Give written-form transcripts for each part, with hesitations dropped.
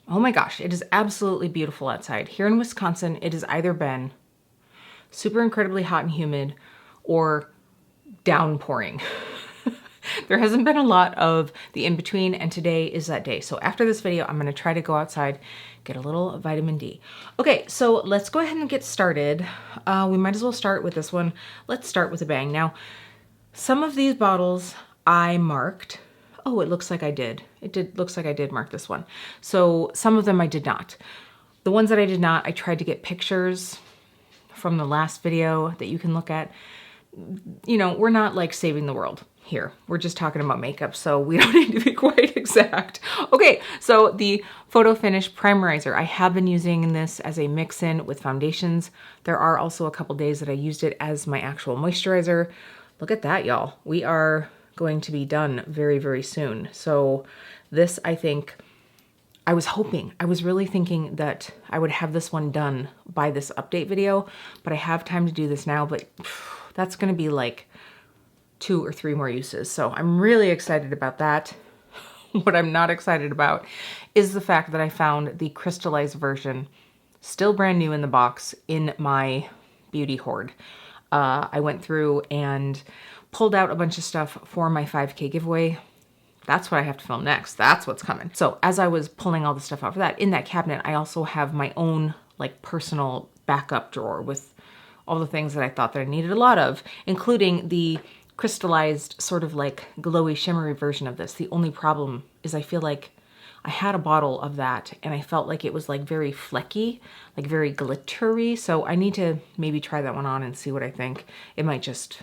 Oh my gosh, it is absolutely beautiful outside. Here in Wisconsin, it has either been super incredibly hot and humid or downpouring. There hasn't been a lot of the in-between, and today is that day. So after this video, I'm gonna try to go outside, get a little vitamin D. Okay, so let's go ahead and get started. We might as well start with this one. Let's start with a bang. Now, some of these bottles I marked. Oh, it looks like I did. Looks like I did mark this one. So some of them I did not. The ones that I did not, I tried to get pictures from the last video that you can look at. You know, we're not like saving the world here. We're just talking about makeup, so we don't need to be quite exact. Okay, so the Photo Finish Primerizer. I have been using this as a mix-in with foundations. There are also a couple days that I used it as my actual moisturizer. Look at that, y'all. We are going to be done very, very soon. So this, I think, I was really thinking that I would have this one done by this update video, but I have time to do this now, but that's gonna be like 2 or 3 more uses. So I'm really excited about that. What I'm not excited about is the fact that I found the crystallized version, still brand new in the box, in my beauty hoard. I went through and pulled out a bunch of stuff for my 5K giveaway. That's what I have to film next. That's what's coming. So as I was pulling all the stuff out for that, in that cabinet, I also have my own like personal backup drawer with all the things that I thought that I needed a lot of, including the crystallized sort of like glowy shimmery version of this. The only problem is I feel like I had a bottle of that and I felt like it was like very flecky, like very glittery. So I need to maybe try that one on and see what I think. It might just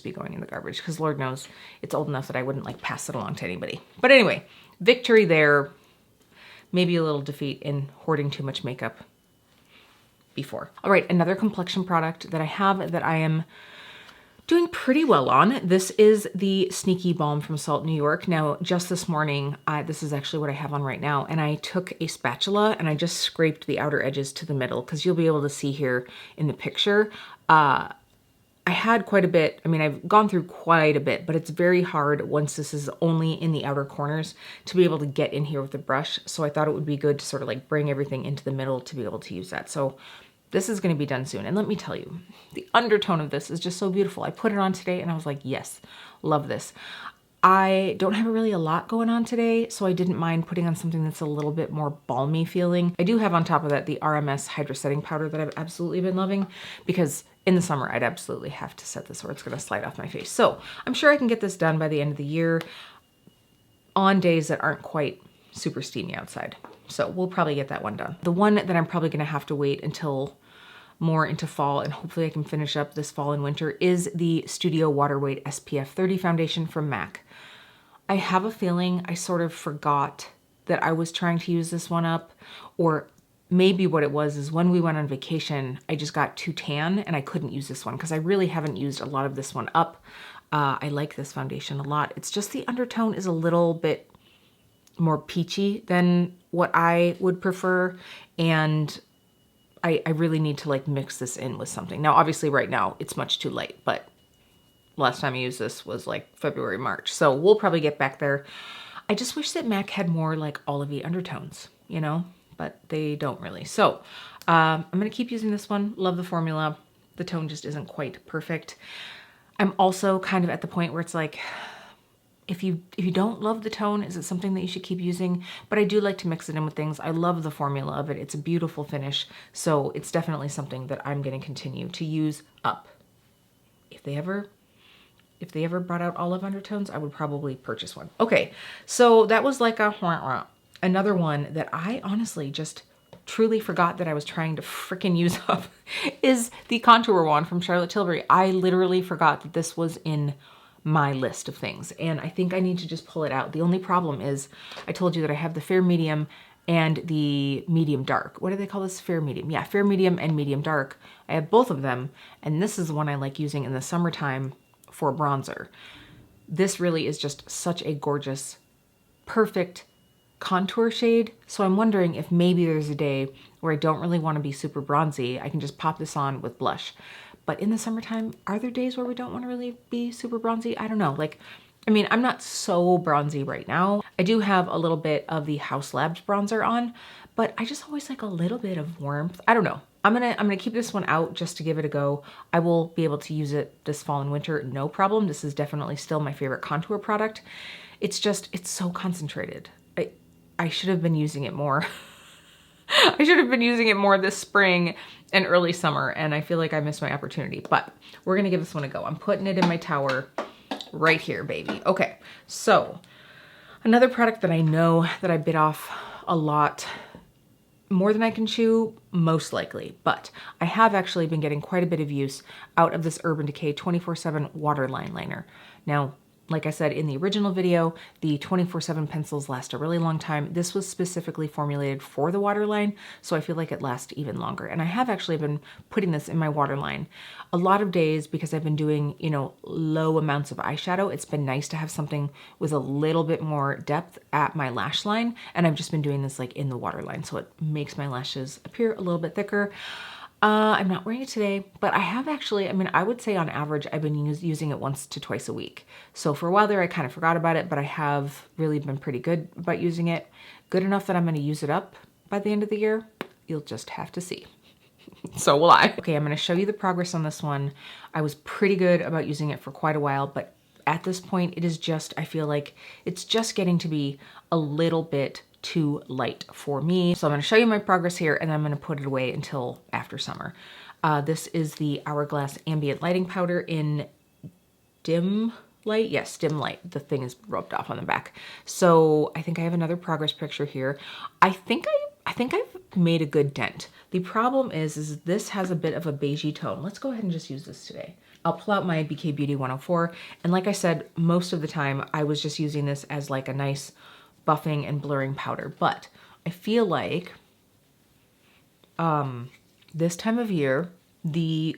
be going in the garbage because Lord knows it's old enough that I wouldn't like pass it along to anybody. But anyway, victory there. Maybe a little defeat in hoarding too much makeup before. All right, another complexion product that I have that I am doing pretty well on. This is the Sneaky Balm from Salt, New York. Now, just this morning, this is actually what I have on right now, and I took a spatula and I just scraped the outer edges to the middle because you'll be able to see here in the picture. I had quite a bit, I mean, I've gone through quite a bit, but it's very hard once this is only in the outer corners to be able to get in here with the brush. So I thought it would be good to sort of like bring everything into the middle to be able to use that. So this is gonna be done soon. And let me tell you, the undertone of this is just so beautiful. I put it on today and I was like, yes, love this. I don't have really a lot going on today, so I didn't mind putting on something that's a little bit more balmy feeling. I do have on top of that the RMS Hydra Setting Powder that I've absolutely been loving because in the summer I'd absolutely have to set this or it's gonna slide off my face. So I'm sure I can get this done by the end of the year on days that aren't quite super steamy outside. So we'll probably get that one done. The one that I'm probably gonna have to wait until more into fall and hopefully I can finish up this fall and winter is the Studio Water Weight SPF 30 foundation from MAC. I have a feeling I sort of forgot that I was trying to use this one up, or maybe what it was is when we went on vacation, I just got too tan and I couldn't use this one because I really haven't used a lot of this one up. I like this foundation a lot. It's just the undertone is a little bit more peachy than what I would prefer, and I really need to like mix this in with something. Now, obviously right now it's much too late, but last time I used this was like February, March. So we'll probably get back there. I just wish that MAC had more like olivey undertones, you know, but they don't really. So I'm gonna keep using this one. Love the formula. The tone just isn't quite perfect. I'm also kind of at the point where it's like, if you don't love the tone, is it something that you should keep using? But I do like to mix it in with things. I love the formula of it. It's a beautiful finish. So it's definitely something that I'm gonna continue to use up. If they ever brought out olive undertones, I would probably purchase one. Okay, so that was like another one that I honestly just truly forgot that I was trying to freaking use up is the contour wand from Charlotte Tilbury. I literally forgot that this was in my list of things, and I think I need to just pull it out. The only problem is I told you that I have the fair medium and the medium dark. What do they call this? Fair medium. Yeah, fair medium and medium dark. I have both of them, and this is the one I like using in the summertime for bronzer. This really is just such a gorgeous, perfect contour shade. So I'm wondering if maybe there's a day where I don't really want to be super bronzy. I can just pop this on with blush. But in the summertime, are there days where we don't want to really be super bronzy? I don't know. Like, I mean, I'm not so bronzy right now. I do have a little bit of the Haus Labs bronzer on, but I just always like a little bit of warmth. I don't know. I'm gonna keep this one out just to give it a go. I will be able to use it this fall and winter, no problem. This is definitely still my favorite contour product. It's just, it's so concentrated. I should have been using it more. I should have been using it more this spring and early summer, and I feel like I missed my opportunity, but we're gonna give this one a go. I'm putting it in my tower right here, baby. Okay, so another product that I know that I bit off a lot, more than I can chew, most likely, but I have actually been getting quite a bit of use out of this Urban Decay 24/7 waterline liner. Now, like I said in the original video, the 24/7 pencils last a really long time. This was specifically formulated for the waterline, so I feel like it lasts even longer. And I have actually been putting this in my waterline a lot of days because I've been doing, you know, low amounts of eyeshadow. It's been nice to have something with a little bit more depth at my lash line, and I've just been doing this like in the waterline, so it makes my lashes appear a little bit thicker. I'm not wearing it today, but I have actually, I mean, I would say on average, I've been using it once to twice a week. So for a while there, I kind of forgot about it, but I have really been pretty good about using it. Good enough that I'm going to use it up by the end of the year. You'll just have to see. So will I. Okay, I'm going to show you the progress on this one. I was pretty good about using it for quite a while, but at this point, it is just, I feel like it's just getting to be a little bit too light for me. So I'm going to show you my progress here, and then I'm going to put it away until after summer. This is the Hourglass Ambient Lighting Powder in Dim Light. Yes, Dim Light. The thing is rubbed off on the back. So I think I have another progress picture here. I think I've made a good dent. The problem is this has a bit of a beigey tone. Let's go ahead and just use this today. I'll pull out my BK Beauty 104. And like I said, most of the time I was just using this as like a nice buffing and blurring powder, but I feel like this time of year, the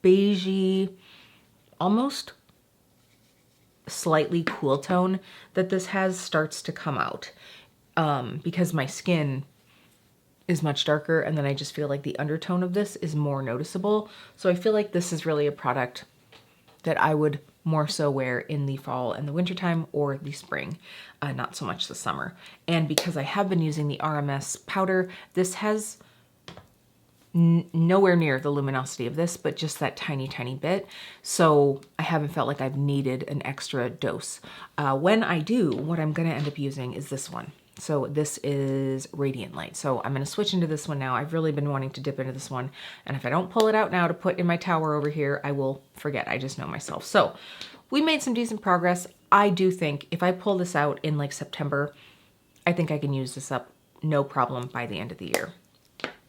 beigey, almost slightly cool tone that this has starts to come out because my skin is much darker, and then I just feel like the undertone of this is more noticeable. So I feel like this is really a product that I would more so wear in the fall and the winter time, or the spring, not so much the summer. And because I have been using the RMS powder, this has nowhere near the luminosity of this, but just that tiny, tiny bit. So I haven't felt like I've needed an extra dose. When I do, what I'm gonna end up using is this one. So this is Radiant Light. So I'm gonna switch into this one now. I've really been wanting to dip into this one. And if I don't pull it out now to put in my tower over here, I will forget. I just know myself. So we made some decent progress. I do think if I pull this out in like September, I think I can use this up no problem by the end of the year.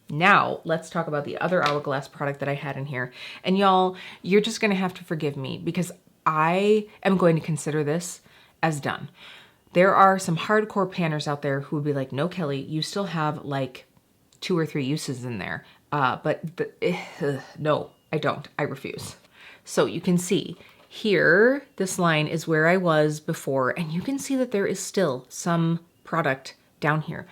Now, let's talk about the other Hourglass product that I had in here. And y'all, you're just gonna have to forgive me because I am going to consider this as done. There are some hardcore panners out there who would be like, no, Kelly, you still have like 2 or 3 uses in there. No, I don't. I refuse. So you can see here, this line is where I was before, and you can see that there is still some product down here.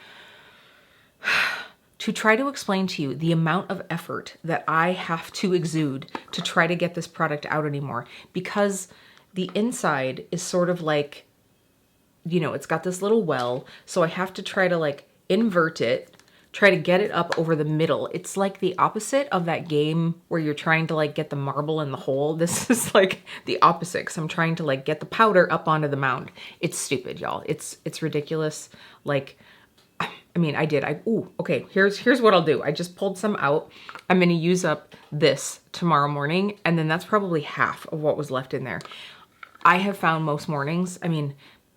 To try to explain to you the amount of effort that I have to exude to try to get this product out anymore, because the inside is sort of like, you know, it's got this little well, so I have to try to like invert it, try to get it up over the middle. It's like the opposite of that game where you're trying to like get the marble in the hole. This is like the opposite, because I'm trying to like get the powder up onto the mound. It's stupid, y'all. It's ridiculous. Like, I mean, okay, here's what I'll do. I just pulled some out. I'm gonna use up this tomorrow morning, and then that's probably half of what was left in there. I have found most mornings, I mean,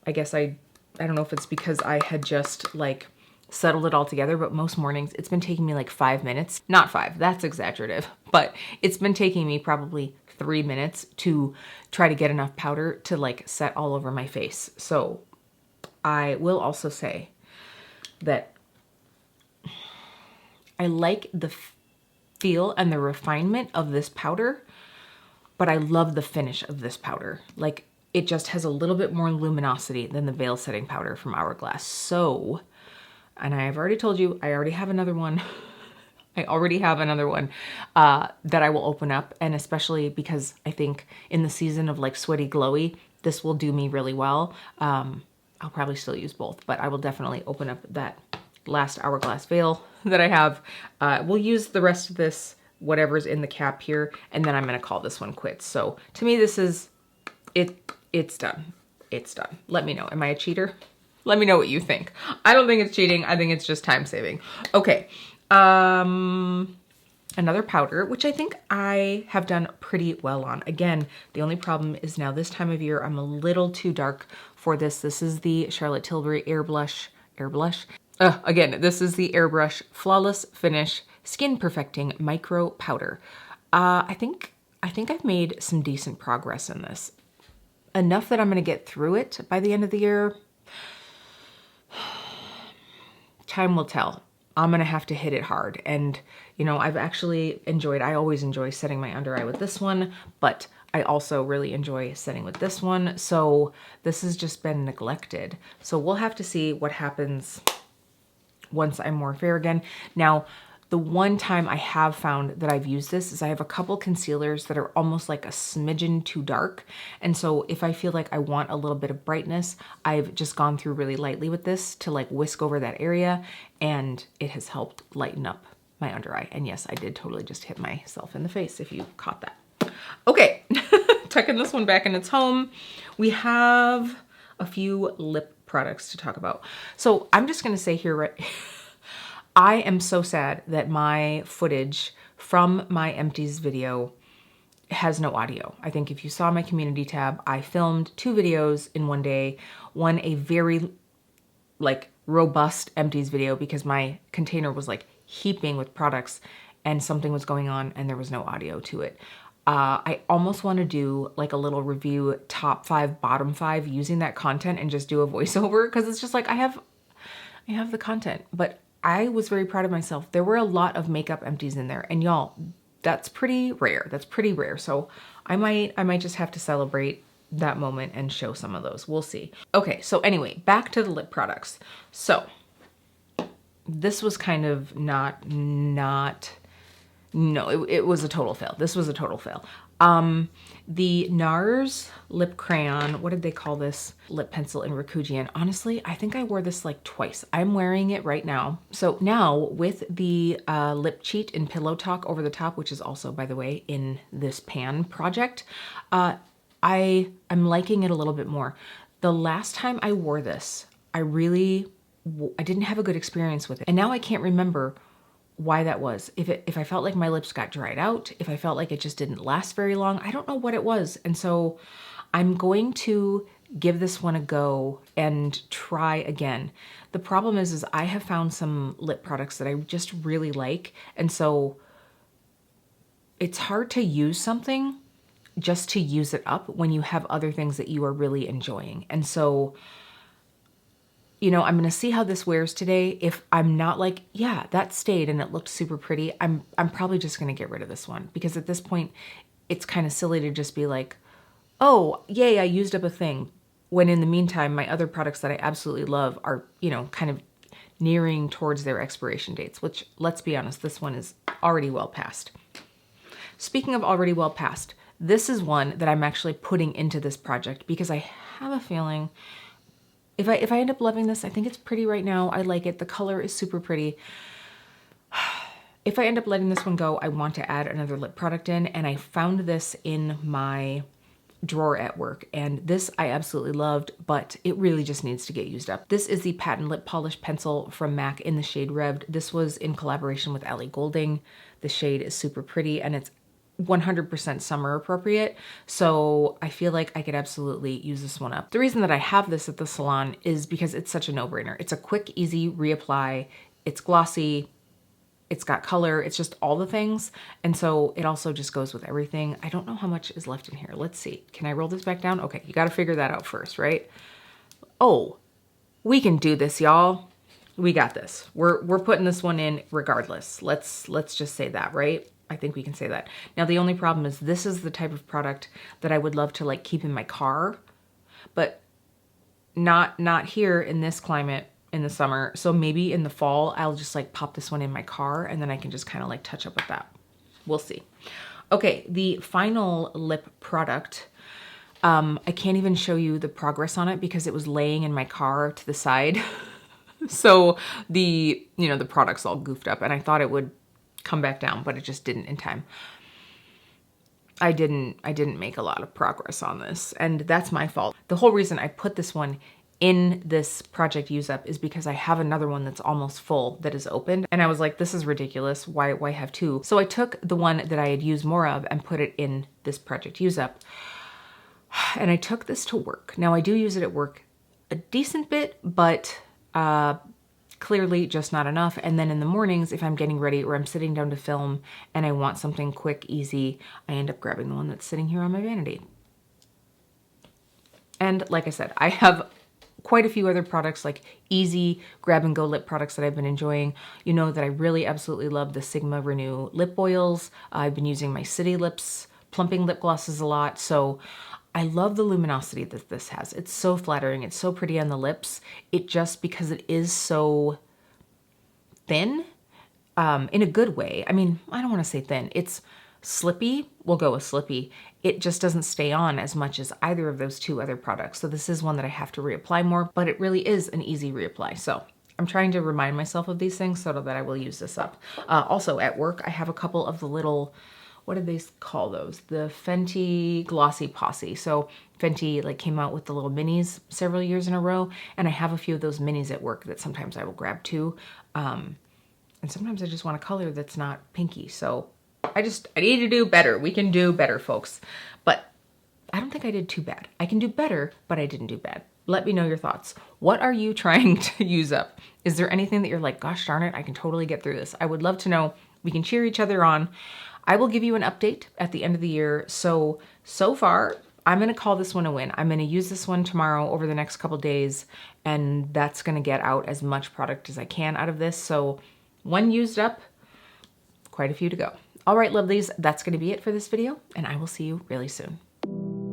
I guess I don't know if it's because I had just like settled it all together, but most mornings it's been taking me like 5 minutes. Not 5, that's exaggerative, but it's been taking me probably 3 minutes to try to get enough powder to like set all over my face. So I will also say that I like the feel and the refinement of this powder, but I love the finish of this powder. Like, it just has a little bit more luminosity than the veil setting powder from Hourglass. So, and I've already told you, I already have another one. I already have another one that I will open up. And especially because I think in the season of like sweaty glowy, this will do me really well. I'll I'll probably still use both, but I will definitely open up that last Hourglass veil that I have. We'll use the rest of this, whatever's in the cap here, and then I'm gonna call this one quits. So to me, this is, it's done. It's done. Let me know. Am I a cheater? Let me know what you think. I don't think it's cheating. I think it's just time saving. Okay. Another powder, which I think I have done pretty well on. Again, the only problem is now this time of year, I'm a little too dark for this. This is the Charlotte Tilbury Airbrush. Again, this is the Airbrush Flawless Finish Skin Perfecting Micro Powder. I think I've made some decent progress in this. Enough that I'm gonna get through it by the end of the year. Time will tell. I'm gonna have to hit it hard. And you know, I've actually enjoyed, I always enjoy setting my under eye with this one, but I also really enjoy setting with this one. So this has just been neglected. So we'll have to see what happens once I'm more fair again. Now, the one time I have found that I've used this is I have a couple concealers that are almost like a smidgen too dark. And so if I feel like I want a little bit of brightness, I've just gone through really lightly with this to like whisk over that area, and it has helped lighten up my under eye. And yes, I did totally just hit myself in the face if you caught that. Okay, tucking this one back in its home. We have a few lip products to talk about. So I'm just gonna say here, right, I am so sad that my footage from my empties video has no audio. I think if you saw my community tab, I filmed 2 videos in one day. One, a very like robust empties video because my container was like heaping with products and something was going on and there was no audio to it. I almost want to do like a little review, top 5, bottom 5, using that content and just do a voiceover, because it's just like I have the content. But I was very proud of myself. There were a lot of makeup empties in there, and y'all, that's pretty rare. That's pretty rare. So I might just have to celebrate that moment and show some of those. We'll see. Okay, so anyway, back to the lip products. So this was kind of no, it was a total fail. This was a total fail. The Nars lip crayon, what did they call this? Lip pencil in Rakujian. Honestly, I think I wore this like twice. I'm wearing it right now. So now with the lip cheat in Pillow Talk over the top, which is also, by the way, in this pan project, I'm liking it a little bit more. The last time I wore this, I didn't have a good experience with it. And now I can't remember why that was. If I felt like my lips got dried out, if I felt like it just didn't last very long, I don't know what it was. And so I'm going to give this one a go and try again. The problem is I have found some lip products that I just really like. And so it's hard to use something just to use it up when you have other things that you are really enjoying. And so, you know, I'm gonna see how this wears today. If I'm not like, yeah, that stayed and it looked super pretty, I'm probably just gonna get rid of this one, because at this point, it's kind of silly to just be like, oh, yay, I used up a thing. When in the meantime, my other products that I absolutely love are, you know, kind of nearing towards their expiration dates, which, let's be honest, this one is already well past. Speaking of already well past, this is one that I'm actually putting into this project because I have a feeling if I end up loving this, I think it's pretty right now. I like it. The color is super pretty. If I end up letting this one go, I want to add another lip product in, and I found this in my drawer at work, and this I absolutely loved, but it really just needs to get used up. This is the Patent Lip Polish Pencil from MAC in the shade Revved. This was in collaboration with Ellie Goulding. The shade is super pretty, and it's 100% summer appropriate, so I feel like I could absolutely use this one up. The reason that I have this at the salon is because it's such a no-brainer. It's a quick, easy reapply. It's glossy. It's got color. It's just all the things, and so it also just goes with everything. I don't know how much is left in here. Let's see. Can I roll this back down? Okay, you got to figure that out first, right? Oh, we can do this, y'all. We got this. We're putting this one in regardless. Let's just say that, right? I think we can say that. Now, the only problem is this is the type of product that I would love to like keep in my car, but not here in this climate in the summer. So maybe in the fall, I'll just like pop this one in my car and then I can just kind of like touch up with that. We'll see. Okay, the final lip product I can't even show you the progress on it because it was laying in my car to the side. So the, you know, the product's all goofed up, and I thought it would come back down, but it just didn't in time. I didn't make a lot of progress on this, and that's my fault. The whole reason I put this one in this project use up is because I have another one that's almost full that is opened, and I was like, this is ridiculous. Why have two? So I took the one that I had used more of and put it in this project use up. And I took this to work. Now I do use it at work a decent bit, but clearly just not enough. And then in the mornings, if I'm getting ready or I'm sitting down to film and I want something quick, easy, I end up grabbing the one that's sitting here on my vanity. And like I said, I have quite a few other products, like easy grab and go lip products that I've been enjoying. You know that I really absolutely love the Sigma Renew lip oils. I've been using my City Lips plumping lip glosses a lot. So I love the luminosity that this has. It's so flattering. It's so pretty on the lips. It just, because it is so thin, in a good way. I mean, I don't want to say thin. It's slippy. We'll go with slippy. It just doesn't stay on as much as either of those two other products. So this is one that I have to reapply more, but it really is an easy reapply. So I'm trying to remind myself of these things so that I will use this up. Also at work, I have a couple of the little, what did they call those? The Fenty Glossy Posse. So Fenty like came out with the little minis several years in a row, and I have a few of those minis at work that sometimes I will grab too. And sometimes I just want a color that's not pinky. So I need to do better. We can do better, folks. But I don't think I did too bad. I can do better, but I didn't do bad. Let me know your thoughts. What are you trying to use up? Is there anything that you're like, gosh darn it, I can totally get through this? I would love to know. We can cheer each other on. I will give you an update at the end of the year. So far, I'm gonna call this one a win. I'm gonna use this one tomorrow over the next couple days, and that's gonna get out as much product as I can out of this. So one used up, quite a few to go. All right, lovelies, that's gonna be it for this video, and I will see you really soon.